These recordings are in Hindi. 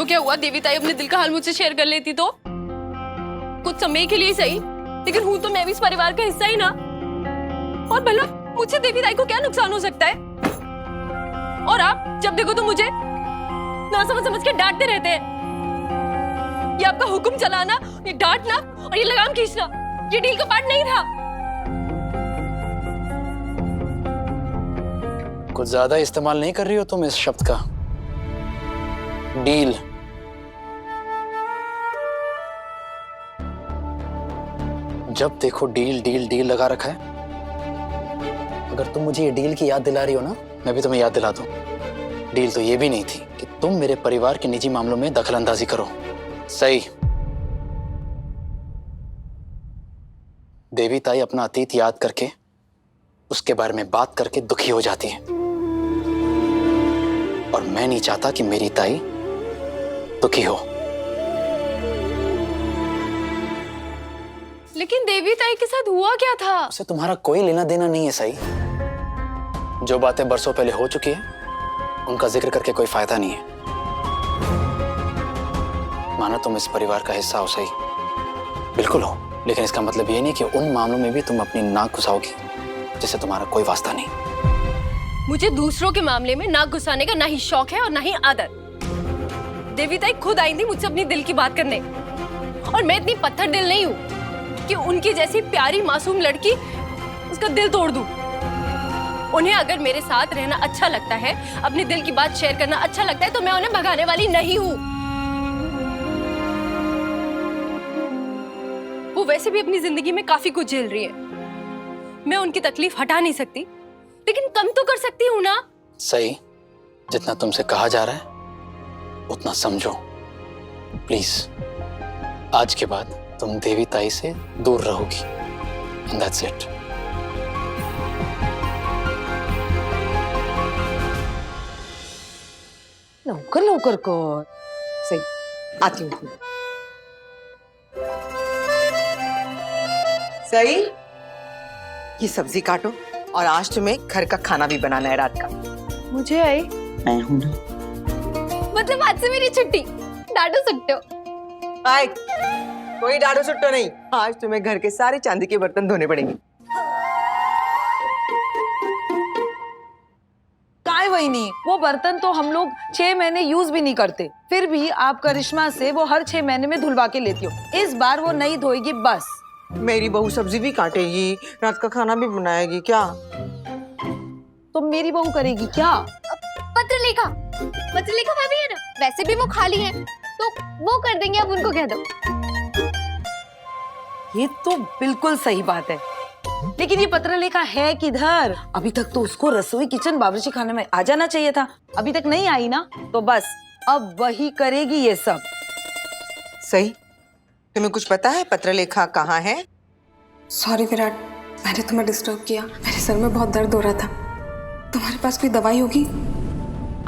तो क्या हुआ, देवी ताई अपने दिल का हाल मुझसे शेयर कर लेती तो कुछ समय के लिए सही, लेकिन हूं तो मैं भी इस परिवार का हिस्सा ही ना। और भला मुझसे देवी ताई को क्या नुकसान हो सकता है? और आप जब देखो तो मुझे ना समझ के डांटते रहते हैं। ये आपका हुक्म चलाना, ये डांटना और ये लगाम खींचना, ये डील का पार्ट नहीं था। कुछ ज्यादा इस्तेमाल नहीं कर रही हो तुम इस शब्द का? डील। जब देखो डील डील डील लगा रखा है। अगर तुम मुझे ये डील की याद दिला रही हो ना, मैं भी तुम्हें याद दिला दूं। डील तो ये भी नहीं थी कि तुम मेरे परिवार के निजी मामलों में दखलंदाजी करो। सही। देवी ताई अपना अतीत याद करके, उसके बारे में बात करके दुखी हो जाती है, और मैं नहीं चाहता कि मेरी ताई दुखी हो। लेकिन देवी ताई के साथ हुआ क्या था? उससे तुम्हारा कोई लेना देना नहीं है। सही। जो बातें बरसों पहले हो चुकी है उनका जिक्र करके कोई फायदा नहीं है। मानो तुम इस परिवार का हिस्सा हो, सही, बिल्कुल हो, लेकिन इसका मतलब ये नहीं कि उन मामलों में भी तुम अपनी नाक घुसाओगी जिससे तुम्हारा कोई वास्ता नहीं। मुझे दूसरों के मामले में नाक घुसाने का ना ही शौक है और ना ही आदत। देवी ताई खुद आई थी मुझसे अपनी दिल की बात करने, और मैं इतनी पत्थर दिल नहीं हूं कि उनकी जैसी प्यारी मासूम लड़की उसका दिल तोड़ दूं। उन्हें अगर मेरे साथ रहना अच्छा लगता है, अपने दिल की बात शेयर करना अच्छा लगता है, तो मैं उन्हें भगाने वाली नहीं हूं। वो वैसे भी अपनी जिंदगी में काफी कुछ झेल रही है। मैं उनकी तकलीफ हटा नहीं सकती, लेकिन कम तो कर सकती हूँ ना। सही। जितना तुमसे कहा जा रहा है उतना समझो, प्लीज। आज के बाद तुम देवी ताई से दूर रहोगी, and that's it. लवकर लवकर कर। सही, आती हूँ। सही, ये सब्जी काटो, और आज तुम्हें घर का खाना भी बनाना है रात का। मुझे आई मैं हूं ना। मतलब आज से मेरी छुट्टी, डांटो सकते हो। आए, कोई डाढ़ो सुट्टो नहीं। आज तुम्हें घर के सारे चांदी के बर्तन धोने पड़ेंगे। काय वहीनी, वो बर्तन तो हम लोग 6 महीने यूज भी नहीं करते, फिर भी आप करिश्मा से वो हर 6 महीने में धुलवा के लेती हो। इस बार वो नहीं धोएगी बस। मेरी बहू सब्जी भी काटेगी, रात का खाना भी बनाएगी क्या? तो मेरी बहू करेगी क्या? पत्रलेखा भाभी है ना, वैसे भी वो खाली है, तो वो कर देंगे, अब उनको कह दो। ये तो बिल्कुल सही बात है, लेकिन ये पत्रलेखा है किधर? अभी तक तो उसको रसोई, किचन, बावर्ची खाने में आ जाना चाहिए था। अभी तक नहीं आई ना, तो बस अब वही करेगी ये सब। सही, तुम्हें कुछ पता है पत्रलेखा कहाँ है? सॉरी विराट, मैंने तुम्हें डिस्टर्ब किया। मेरे सर में बहुत दर्द हो रहा था। तुम्हारे पास कोई दवाई होगी?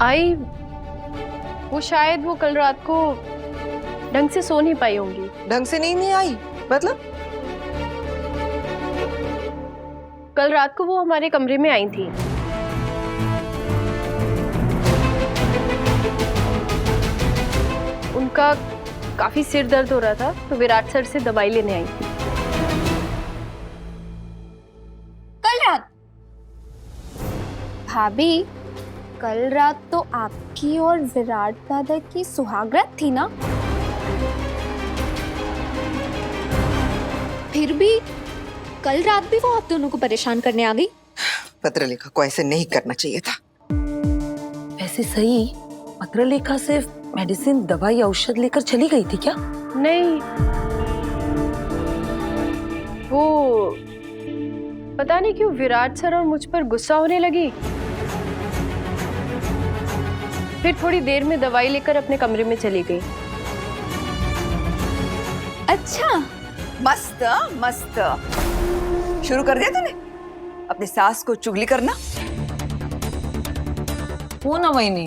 आई, वो शायद वो कल रात को ढंग से सो नहीं पाई होंगी। ढंग से नहीं आई मतलब? कल रात को वो हमारे कमरे में आई थी। उनका काफी सिर दर्द हो रहा था, तो विराट सर से दवाई लेने आई थी। कल रात? भाभी, कल रात तो आपकी और विराट दादा की सुहागरात थी ना? फिर भी कल रात भी वो आप दोनों को परेशान करने आ गई। पत्रलेखा को ऐसे नहीं करना चाहिए था। वैसे सही, पत्रलेखा सिर्फ मेडिसिन, दवाई, औषध लेकर चली गई थी क्या? नहीं, वो पता नहीं क्यों विराट सर और मुझ पर गुस्सा होने लगी। फिर थोड़ी देर में दवाई लेकर अपने कमरे में चली गई। अच्छा, मस्त मस्त। शुरू कर दिया तूने अपनी सास को चुगली करना? वो ना वहीनी,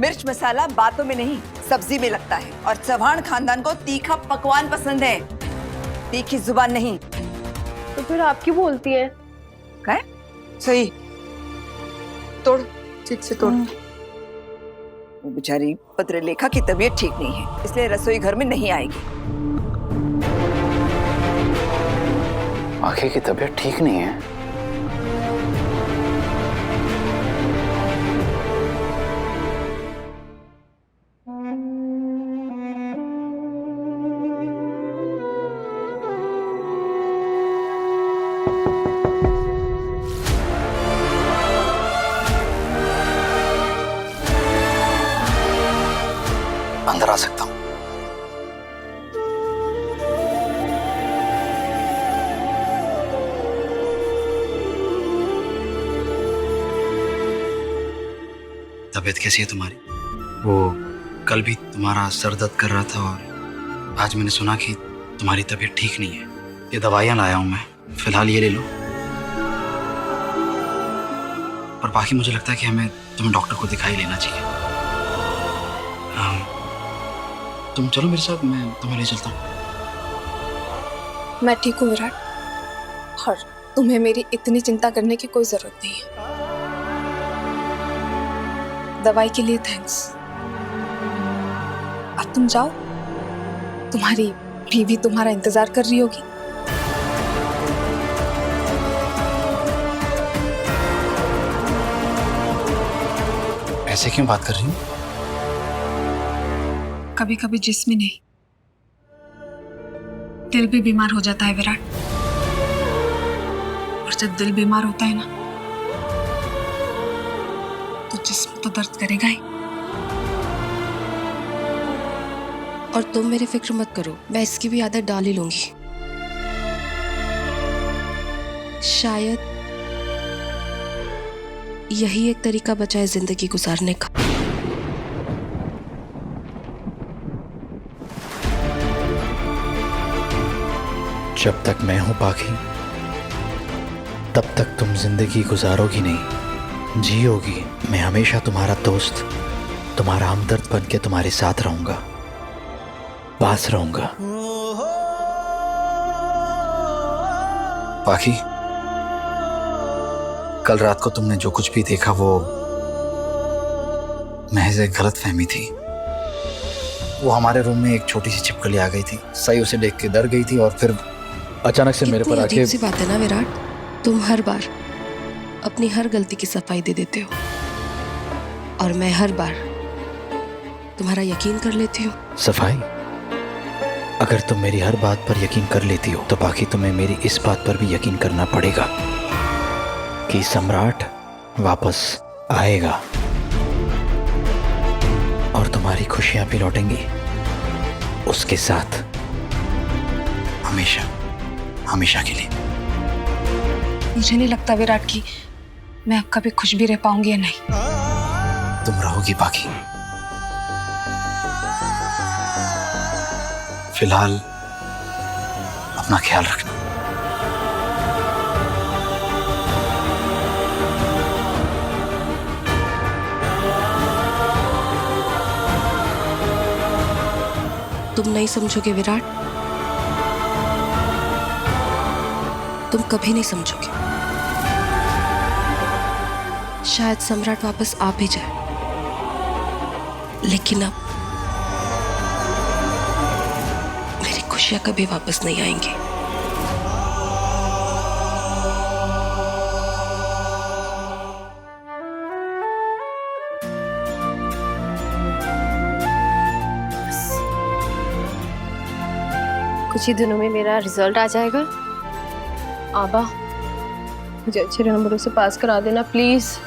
मिर्च मसाला बातों में नहीं, सब्जी में लगता है, और चौहान खानदान को तीखा पकवान पसंद है, तीखी जुबान नहीं। तो फिर आप क्यों बोलती हैं? क्या? सही, तोड़, ठीक से तोड़। वो बेचारी पत्रलेखा की तबीयत ठीक नहीं है, इसलिए रसोई घर में नहीं आएगी। आखिर की तबीयत ठीक नहीं है? अंदर आ सकता हूं? तबीयत कैसी है तुम्हारी? वो कल भी तुम्हारा सर दर्द कर रहा था और आज मैंने सुना कि तुम्हारी तबीयत ठीक नहीं है। ये दवाइयाँ लाया हूँ मैं, फिलहाल ये ले लो। पर बाकी मुझे लगता है कि हमें तुम्हें डॉक्टर को दिखाई लेना चाहिए। तुम चलो मेरे साथ, मैं तुम्हें ले चलता हूँ। मैं ठीक हूँ विराट, और तुम्हें मेरी इतनी चिंता करने की कोई जरूरत नहीं है। दवाई के लिए थैंक्स। अब तुम जाओ, तुम्हारी बीवी तुम्हारा इंतजार कर रही होगी। ऐसे क्यों बात कर रही हूँ? कभी कभी जिस्म ही नहीं, दिल भी बीमार हो जाता है विराट, और जब दिल बीमार होता है ना, तो जिस्म तो दर्द करेगा ही। और तुम मेरी फिक्र मत करो, मैं इसकी भी आदत डाल ही लूंगी। शायद यही एक तरीका बचा है जिंदगी गुजारने का। जब तक मैं हूं पाखी, तब तक तुम जिंदगी गुजारोगी नहीं, जियोगी। मैं हमेशा तुम्हारा दोस्त, तुम्हारा हमदर्द बन के तुम्हारे साथ रहूंगा, पास रहूंगा। पाखी, कल रात को तुमने जो कुछ भी देखा वो महज एक गलतफहमी थी। वो हमारे रूम में एक छोटी सी छिपकली आ गई थी, सही उसे देख के डर गई थी और फिर अचानक से मेरे पर आके। अजीब सी बात है ना विराट, तुम हर बार अपनी हर गलती की सफाई दे देते हो और मैं हर बार तुम्हारा यकीन कर लेती हूँ। सफाई? अगर तुम मेरी हर बात पर यकीन कर लेती हो तो बाकी तुम्हें मेरी इस बात पर भी यकीन करना पड़ेगा कि सम्राट वापस आएगा और तुम्हारी खुशियां भी लौटेंगी उसके साथ, हमेशा, हमेशा के लिए। मुझे नहीं लगता विराट कि मैं अब कभी खुश भी रह पाऊंगी या नहीं। तुम रहोगी बाकी। फिलहाल अपना ख्याल रखना। तुम नहीं समझोगे विराट, तुम कभी नहीं समझोगे। शायद सम्राट वापस आ भी जाए, लेकिन अब मेरी खुशियां कभी वापस नहीं आएंगी। कुछ ही दिनों में मेरा रिजल्ट आ जाएगा। आबा, मुझे अच्छे नंबरों से पास करा देना प्लीज।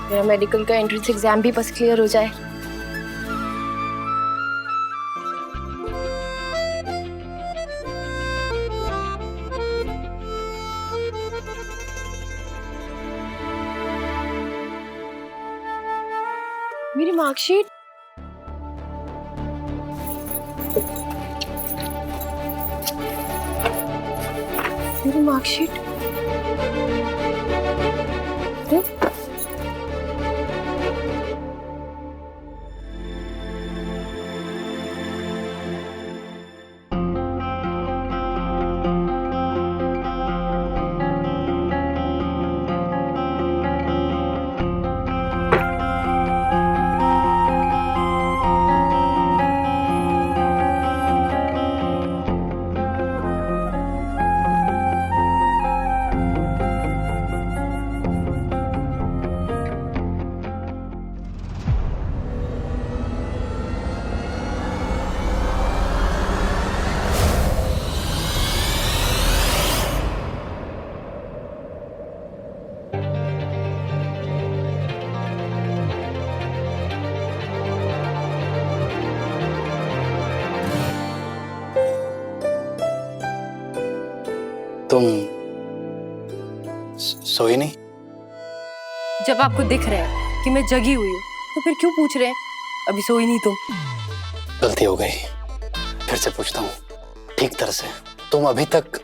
मेरा मेडिकल का एंट्रेंस एग्जाम भी बस क्लियर हो जाए। मेरी मार्कशीट, मेरी मार्कशीट। तुम सोई नहीं? जब आपको दिख रहा है कि मैं जगी हुई हूँ तो फिर क्यों पूछ रहे हैं अभी सोई नहीं तुम? गलती हो गई, फिर से पूछता हूँ ठीक तरह से, तुम अभी तक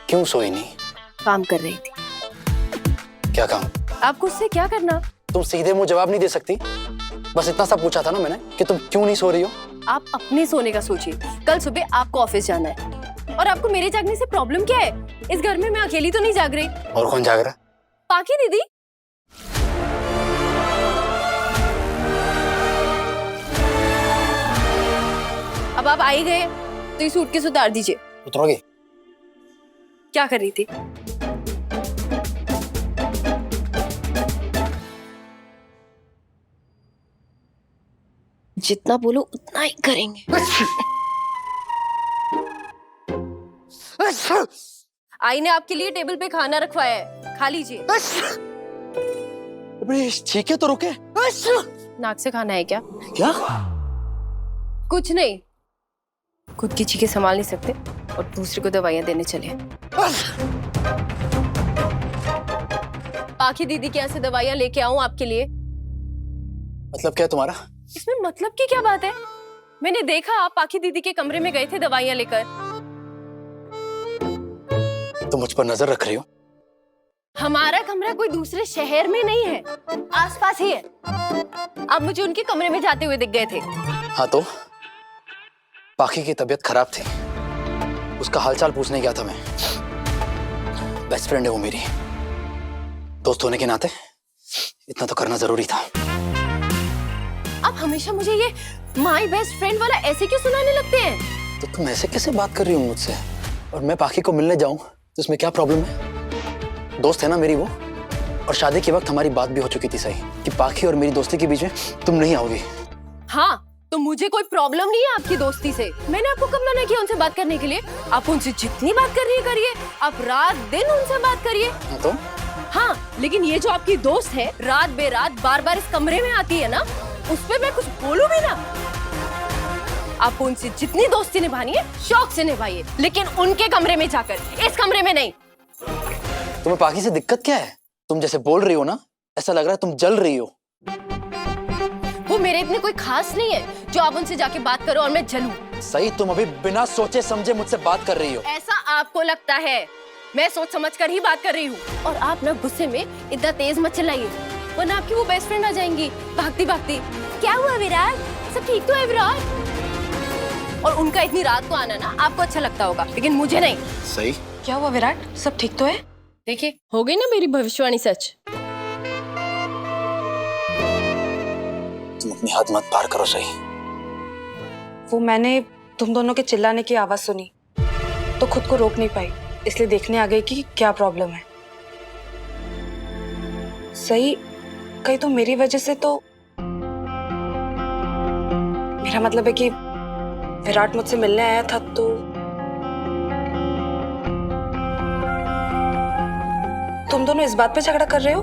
क्यों सोई नहीं? काम कर रही थी। क्या काम? आपको उससे क्या करना? तुम सीधे मुंह जवाब नहीं दे सकती? बस इतना सा पूछा था ना मैंने कि तुम क्यों नहीं सो रही हो। आप अपने सोने का सोचिए, कल सुबह आपको ऑफिस जाना है और आपको मेरे जागने से प्रॉब्लम क्या है? इस घर में मैं अकेली तो नहीं जाग रही। और कौन जाग रहा है? पाकी दीदी। अब आप आ ही गए तो ये सूटकेस उतार दीजिए। उतरोगे? क्या कर रही थी? जितना बोलो उतना ही करेंगे। आई ने आपके लिए टेबल पे खाना रखवाया है, खा लीजिए। ठीक है तो रुके। नाक से खाना है क्या? क्या? कुछ नहीं, खुद की चीजें संभाल नहीं सकते और दूसरे को दवाइयां देने चले। पाखी दीदी के यहाँ से दवाइयां लेके आऊं आपके लिए? मतलब क्या है तुम्हारा? इसमें मतलब की क्या बात है? मैंने देखा आप पाखी दीदी के कमरे में गए थे दवाइयां लेकर। तुम मुझ पर नजर रख रही हो? हमारा कमरा कोई दूसरे शहर में नहीं है, आसपास ही है। आप मुझे उनके कमरे में जाते हुए दिख गए थे। हाँ तो पाखी की तबीयत खराब थी, उसका हालचाल पूछने गया था मैं। बेस्ट फ्रेंड है वो मेरी, दोस्त होने के नाते इतना तो करना जरूरी था। आप हमेशा मुझे ये माय बेस्ट फ्रेंड वाला ऐसे क्यों सुनाने लगते हैं? तो तुम ऐसे कैसे बात कर रही हो मुझसे? और मैं पाखी को मिलने जाऊं तो इसमें क्या प्रॉब्लम है? दोस्त है ना मेरी वो, और शादी के वक्त हमारी बात भी हो चुकी थी सही कि पाखी और मेरी दोस्ती के बीच में तुम नहीं आओगी। हाँ तो मुझे कोई प्रॉब्लम नहीं है आपकी दोस्ती से। मैंने आपको कब मना किया उनसे बात करने के लिए? आप उनसे जितनी बात करनी है करिए, आप रात दिन उनसे बात करिए। हाँ तो? हाँ लेकिन ये जो आपकी दोस्त है रात बेरात बार बार इस कमरे में आती है ना, उस पे मैं कुछ बोलूं भी ना? आप उनसे जितनी दोस्ती निभानी है शौक से निभाइए, लेकिन उनके कमरे में जाकर, इस कमरे में नहीं। तुम्हें पाखी से दिक्कत क्या है? तुम जैसे बोल रही हो ना, ऐसा लग रहा है तुम जल रही हो। वो मेरे इतने कोई खास नहीं है जो आप उनसे जाके बात करो और मैं जलूं। सही, तुम अभी बिना सोचे समझे मुझसे बात कर रही हो। ऐसा आपको लगता है, मैं सोच समझ कर ही बात कर रही हूँ। और आप ना गुस्से में इतना तेज मत चिल्लाइए, वरना आपकी वो बेस्ट फ्रेंड आ जाएंगी भागती भागती। क्या हुआ विराट, सब ठीक तो है विराट? और उनका इतनी रात को आना ना आपको अच्छा लगता होगा, लेकिन मुझे नहीं। सही? क्या हुआ विराट, सब ठीक तो है? देखिए हो गई ना मेरी भविष्यवाणी सच। तुम अपनी हद मत पार करो सही। वो मैंने तुम दोनों के चिल्लाने की आवाज सुनी तो खुद को रोक नहीं पाई, इसलिए देखने आ गई कि क्या प्रॉब्लम है। सही, कहीं तो मेरी वजह से तो, मेरा मतलब है कि विराट मुझसे मिलने आया था तो तुम दोनों इस बात पे झगड़ा कर रहे हो?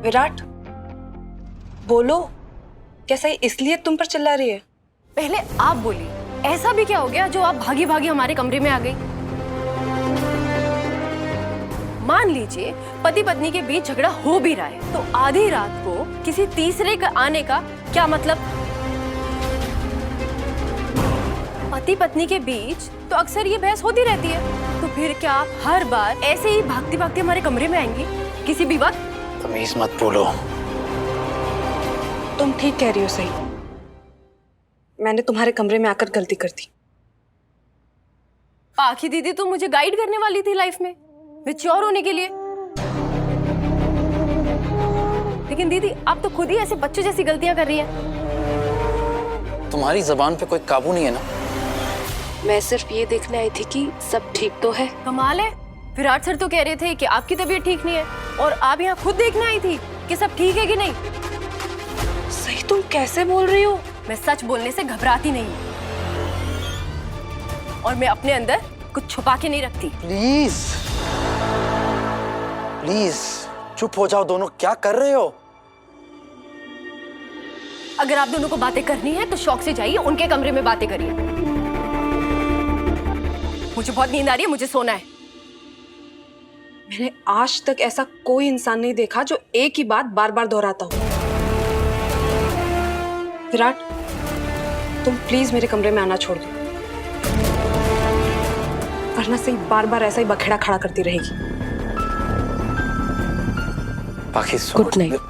विराट बोलो, क्या सही इसलिए तुम पर चिल्ला रही है? पहले आप बोलिए, ऐसा भी क्या हो गया जो आप भागी भागी हमारे कमरे में आ गई? मान लीजिए पति पत्नी के बीच झगड़ा हो भी रहा है तो आधी रात को किसी तीसरे का आने का क्या मतलब? पति पत्नी के बीच तो अक्सर ये बहस होती रहती है, तो फिर क्या आप हर बार ऐसे ही भागती भागती हमारे कमरे में आएंगी किसी भी वक्त? तमीज मत बोलो। तुम ठीक कह रही हो सही, मैंने तुम्हारे कमरे में आकर गलती कर दी। पाखी दीदी तो मुझे गाइड करने वाली थी लाइफ में मैच्योर होने के लिए, लेकिन दीदी आप तो खुद ही ऐसे बच्चों जैसी गलतियां कर रही हैं। तुम्हारी जबान पे कोई काबू नहीं है ना? मैं सिर्फ ये देखने आई थी कि सब ठीक तो है। कमाल है, विराट सर तो कह रहे थे कि आपकी तबीयत ठीक नहीं है और आप यहाँ खुद देखने आई थी कि सब ठीक है कि नहीं। सही, तुम कैसे बोल रही हो? मैं सच बोलने से घबराती नहीं और मैं अपने अंदर कुछ छुपा के नहीं रखती। प्लीज प्लीज चुप हो जाओ दोनों, क्या कर रहे हो? अगर आप दोनों को बातें करनी है तो शौक से जाइए उनके कमरे में बातें करिए। मुझे बहुत नींद आ रही है, मुझे सोना है। मैंने आज तक ऐसा कोई इंसान नहीं देखा जो एक ही बात बार बार दोहराता हो। विराट, तुम प्लीज मेरे कमरे में आना छोड़ दो, वरना से बार बार ऐसा ही बखेड़ा खड़ा करती रहेगी। बाकी गुड नाइट।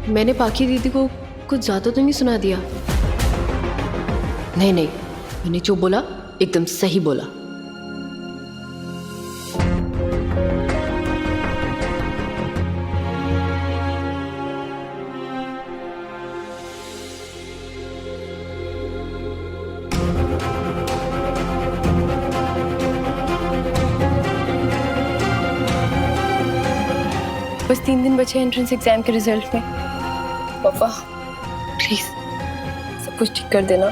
मैंने पाखी दीदी को कुछ ज्यादा तो नहीं सुना दिया? नहीं नहीं, मैंने जो बोला एकदम सही बोला। बस 3 दिन बचे एंट्रेंस एग्जाम के रिजल्ट में। पापा प्लीज सब कुछ ठीक कर देना।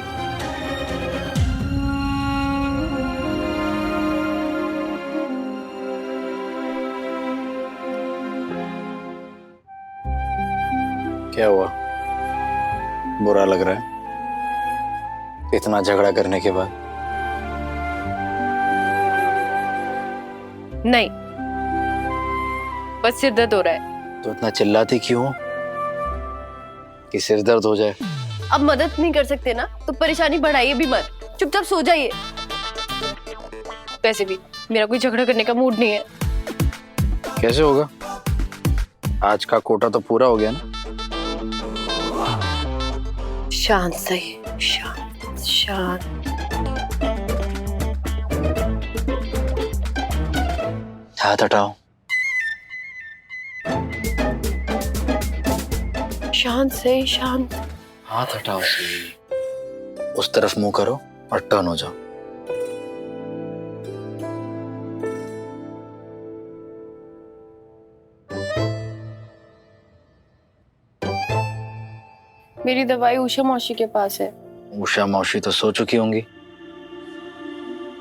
क्या हुआ? बुरा लग रहा है इतना झगड़ा करने के बाद? नहीं, बस सिर दर्द हो रहा है। तो इतना चिल्लाती क्यों कि सिर दर्द हो जाए? अब मदद नहीं कर सकते ना, तो परेशानी बढ़ाइए भी मत, चुपचाप सो जाइए। वैसे भी मेरा कोई झगड़ा करने का मूड नहीं है। कैसे होगा? आज का कोटा तो पूरा हो गया ना। शांत सही, शांत शांत। हाथ हटाओ। शांत सही, शांत। हाथ हटाओ सही। उस तरफ मुंह करो और टर्न हो जाओ। मेरी दवाई उषा मौसी के पास है। उषा मौसी तो सो चुकी होंगी।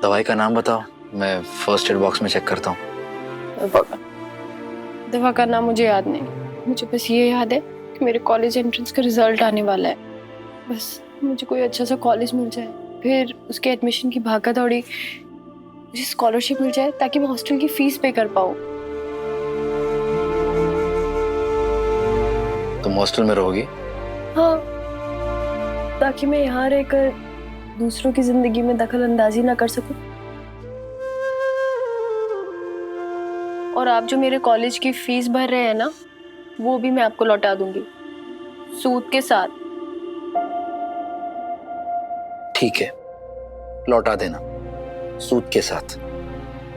दवाई का नाम बताओ, मैं फर्स्ट एड बॉक्स में चेक करता हूँ। दवा का नाम मुझे याद नहीं, मुझे बस ये याद है कि मेरे कॉलेज एंट्रेंस का रिजल्ट आने वाला है। बस मुझे कोई अच्छा सा कॉलेज मिल जाए, फिर उसके एडमिशन की भागा दौड़ी, मुझे स्कॉलरशिप मिल जाए ताकि मैं हॉस्टल की फीस पे कर पाऊँ। तुम हॉस्टल में रहोगी? हाँ, ताकि मैं यहाँ रहकर दूसरों की जिंदगी में दखल अंदाजी ना कर सकूं। और आप जो मेरे कॉलेज की फीस भर रहे हैं ना, वो भी मैं आपको लौटा दूंगी, सूद के साथ। ठीक है, लौटा देना सूद के साथ,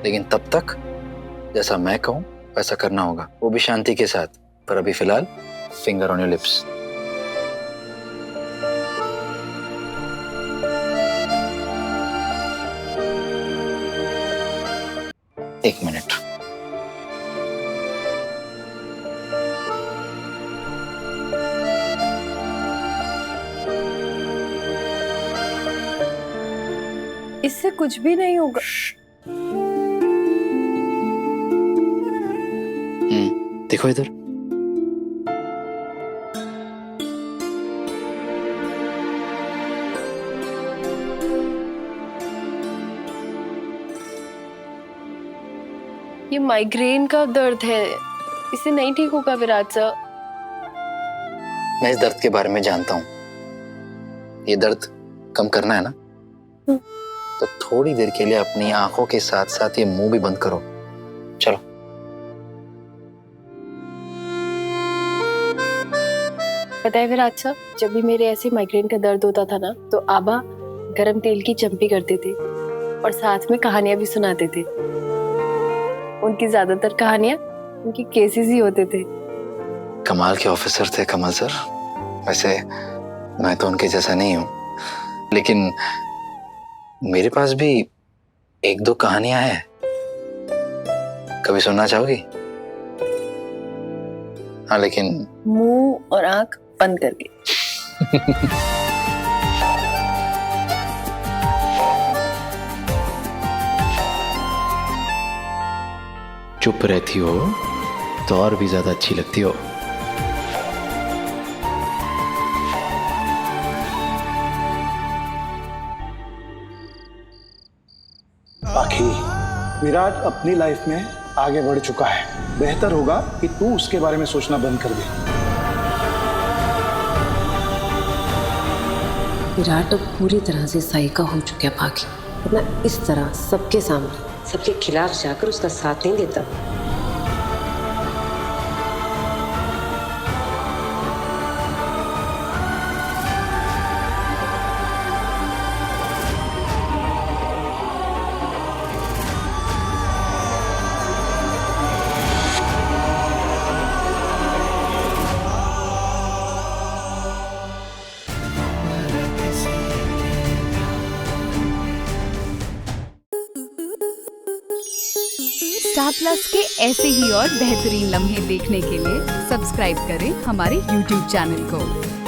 लेकिन तब तक जैसा मैं कहूं वैसा करना होगा, वो भी शांति के साथ। पर अभी फिलहाल फिंगर ऑन योर लिप्स। एक मिनट। इससे कुछ भी नहीं होगा। देखो इधर। ये माइग्रेन का दर्द है, इससे नहीं ठीक होगा विराट सर। मैं इस दर्द के बारे में जानता हूँ। ये दर्द कम करना है ना, तो थोड़ी देर के लिए अपनी आंखों के साथ साथ ये मुंह भी बंद करो। चलो। पता है विराट सर, जब भी मेरे ऐसे माइग्रेन का दर्द होता था ना, तो आबा गरम तेल की चम्पी करते थे और साथ में कहानियां भी सुनाते थे। उनकी ज्यादातर कहानियां उनके केसेस ही होते थे। कमाल के ऑफिसर थे कमल सर। वैसे मैं तो उनके जैसा नहीं हूँ, लेकिन मेरे पास भी 1-2 कहानियां हैं। कभी सुनना चाहोगी? हाँ, लेकिन मुंह और आंख बंद करके। चुप रहती हो तो और भी ज्यादा अच्छी लगती हो। पाखी, विराट अपनी लाइफ में आगे बढ़ चुका है। बेहतर होगा कि तू उसके बारे में सोचना बंद कर दे। विराट अब पूरी तरह से साई का हो चुका है पाखी, वरना इस तरह सबके सामने सबके खिलाफ जाकर उसका साथ नहीं देता। स्टार प्लस के ऐसे ही और बेहतरीन लम्हे देखने के लिए सब्सक्राइब करें हमारे YouTube चैनल को।